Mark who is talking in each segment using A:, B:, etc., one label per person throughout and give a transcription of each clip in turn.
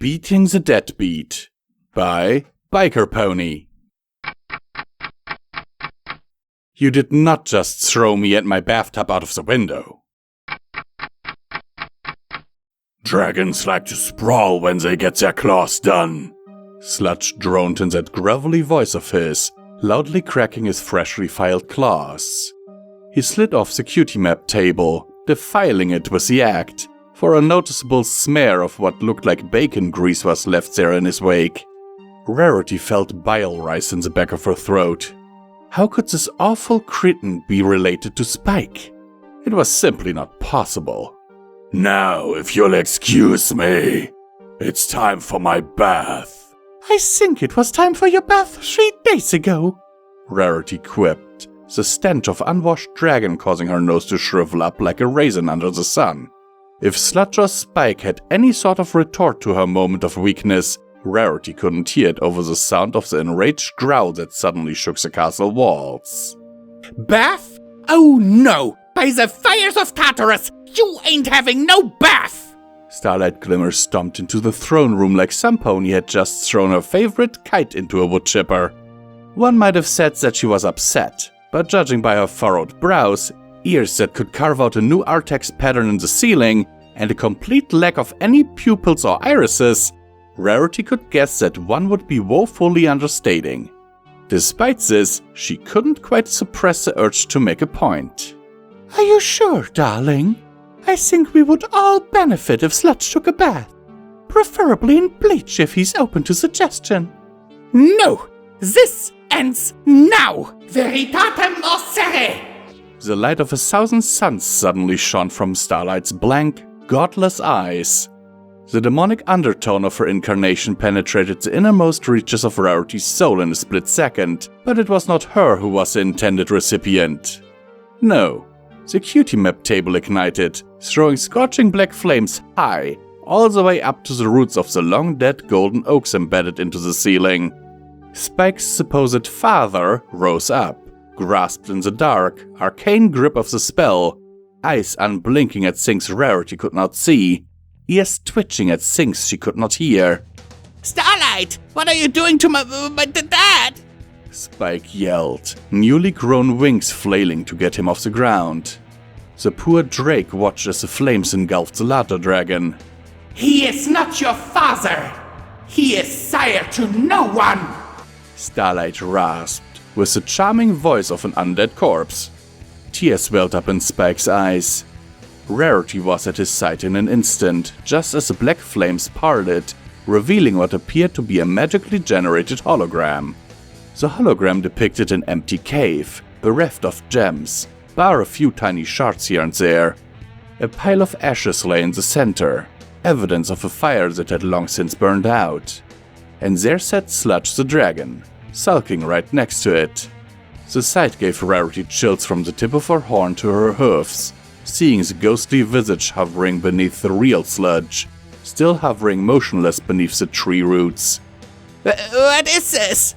A: Beating the Deadbeat by BikerPon3. You did not just throw me and my bathtub out of the window. Dragons like to sprawl when they get their claws done. Sludge droned in that gravelly voice of his, loudly cracking his freshly filed claws. He slid off the cutie map table, defiling it with the act, for a noticeable smear of what looked like bacon grease was left there in his wake. Rarity felt bile rise in the back of her throat. How could this awful cretin be related to Spike? It was simply not possible. Now, if you'll excuse me, it's time for my bath.
B: I think it was time for your bath 3 days ago,
A: Rarity quipped, the stench of unwashed dragon causing her nose to shrivel up like a raisin under the sun. If Sludge or Spike had any sort of retort to her moment of weakness, Rarity couldn't hear it over the sound of the enraged growl that suddenly shook the castle walls.
B: Bath? Oh no! By the fires of Tartarus, you ain't having no bath!
A: Starlight Glimmer stomped into the throne room like some pony had just thrown her favorite kite into a wood chipper. One might have said that she was upset, but judging by her furrowed brows, ears that could carve out a new Artex pattern in the ceiling, and a complete lack of any pupils or irises, Rarity could guess that one would be woefully understating. Despite this, she couldn't quite suppress the urge to make a point.
B: Are you sure, darling? I think we would all benefit if Sludge took a bath. Preferably in bleach if he's open to suggestion. No! This ends now! Veritatem nocere!
A: The light of 1,000 suns suddenly shone from Starlight's blank, godless eyes. The demonic undertone of her incarnation penetrated the innermost reaches of Rarity's soul in a split second, but it was not her who was the intended recipient. No, the cutie map table ignited, throwing scorching black flames high, all the way up to the roots of the long-dead golden oaks embedded into the ceiling. Spike's supposed father rose up, grasped in the dark, arcane grip of the spell, eyes unblinking at things Rarity could not see, ears twitching at things she could not hear.
B: Starlight, what are you doing to my dad?
A: Spike yelled, newly grown wings flailing to get him off the ground. The poor Drake watched as the flames engulfed the latter dragon.
B: He is not your father. He is sire to no one.
A: Starlight rasped, with the charming voice of an undead corpse. Tears welled up in Spike's eyes. Rarity was at his side in an instant, just as the black flames parted, revealing what appeared to be a magically generated hologram. The hologram depicted an empty cave, bereft of gems, bar a few tiny shards here and there. A pile of ashes lay in the center, evidence of a fire that had long since burned out. And there sat Sludge the dragon, sulking right next to it. The sight gave Rarity chills from the tip of her horn to her hoofs, seeing the ghostly visage hovering beneath the real Sludge, still hovering motionless beneath the tree roots.
B: What is this?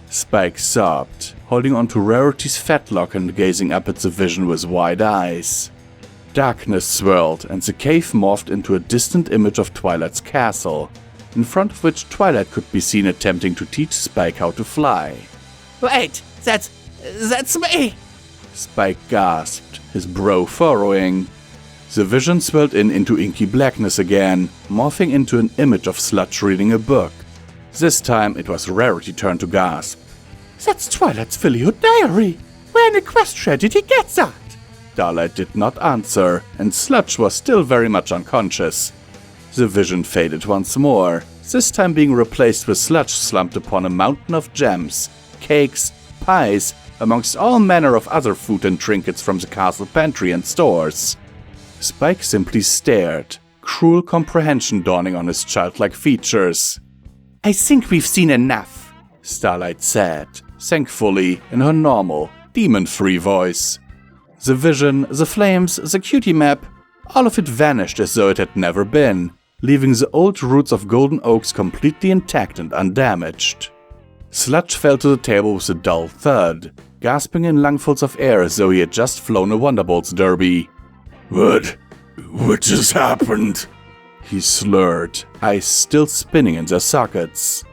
A: Spike sobbed, holding onto Rarity's fetlock and gazing up at the vision with wide eyes. Darkness swirled, and the cave morphed into a distant image of Twilight's castle, in front of which Twilight could be seen attempting to teach Spike how to fly.
B: Wait, that's me!
A: Spike gasped, his brow furrowing. The vision swelled into inky blackness again, morphing into an image of Sludge reading a book. This time it was Rarity's turn to gasp.
B: That's Twilight's filial diary! Where in Equestria did he get that?
A: Starlight did not answer, and Sludge was still very much unconscious. The vision faded once more, this time being replaced with Sludge slumped upon a mountain of gems, cakes, pies, amongst all manner of other food and trinkets from the castle pantry and stores. Spike simply stared, cruel comprehension dawning on his childlike features.
B: I think we've seen enough,
A: Starlight said, thankfully in her normal, demon-free voice. The vision, the flames, the cutie map, all of it vanished as though it had never been, leaving the old roots of golden oaks completely intact and undamaged. Sludge fell to the table with a dull thud, gasping in lungfuls of air as though he had just flown a Wonderbolts derby. What just happened? he slurred, eyes still spinning in their sockets.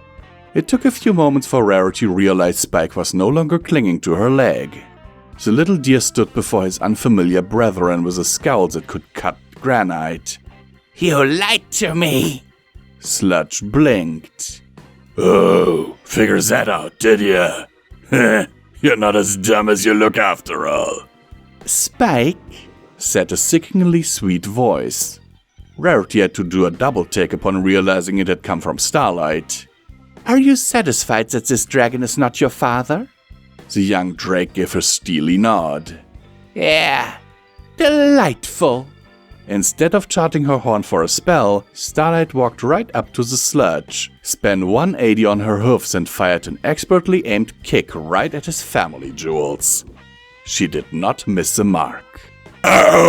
A: It took a few moments for Rarity to realize Spike was no longer clinging to her leg. The little deer stood before his unfamiliar brethren with a scowl that could cut granite.
B: You lied to me!
A: Sludge blinked. Oh, figure that out, did ya? You're not as dumb as you look after all.
B: Spike,
A: said a sickeningly sweet voice. Rarity had to do a double take upon realizing it had come from Starlight.
B: Are you satisfied that this dragon is not your father?
A: The young drake gave a steely nod.
B: Yeah, delightful.
A: Instead of charting her horn for a spell, Starlight walked right up to the sludge, span 180 on her hoofs and fired an expertly aimed kick right at his family jewels. She did not miss the mark. Ow!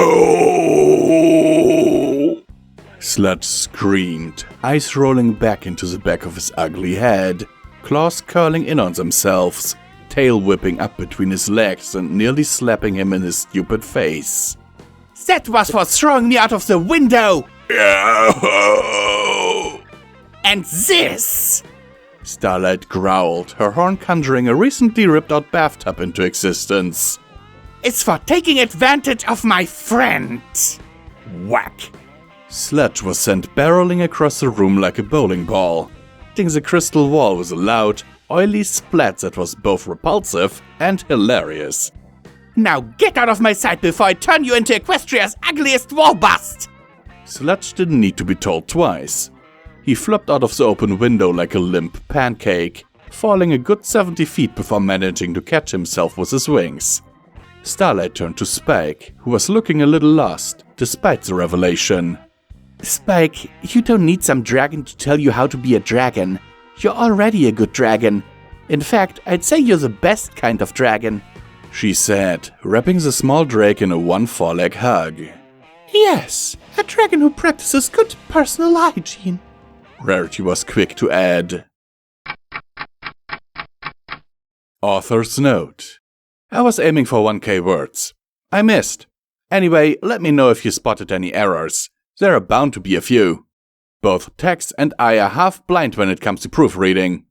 A: Sludge screamed, eyes rolling back into the back of his ugly head, claws curling in on themselves, tail whipping up between his legs and nearly slapping him in his stupid face.
B: That was for throwing me out of the window! And this!
A: Starlight growled, her horn conjuring a recently ripped out bathtub into existence.
B: It's for taking advantage of my friend! Whack!
A: Sludge was sent barreling across the room like a bowling ball, hitting the crystal wall with a loud, oily splat that was both repulsive and hilarious.
B: Now get out of my sight before I turn you into Equestria's ugliest wall bust!
A: Sludge didn't need to be told twice. He flopped out of the open window like a limp pancake, falling a good 70 feet before managing to catch himself with his wings. Starlight turned to Spike, who was looking a little lost, despite the revelation.
B: Spike, you don't need some dragon to tell you how to be a dragon. You're already a good dragon. In fact, I'd say you're the best kind of dragon,
A: she said, wrapping the small drake in a one foreleg hug.
B: Yes, a dragon who practices good personal hygiene,
A: Rarity was quick to add. Author's note. I was aiming for 1K words. I missed. Anyway, let me know if you spotted any errors. There are bound to be a few. Both Tex and I are half blind when it comes to proofreading.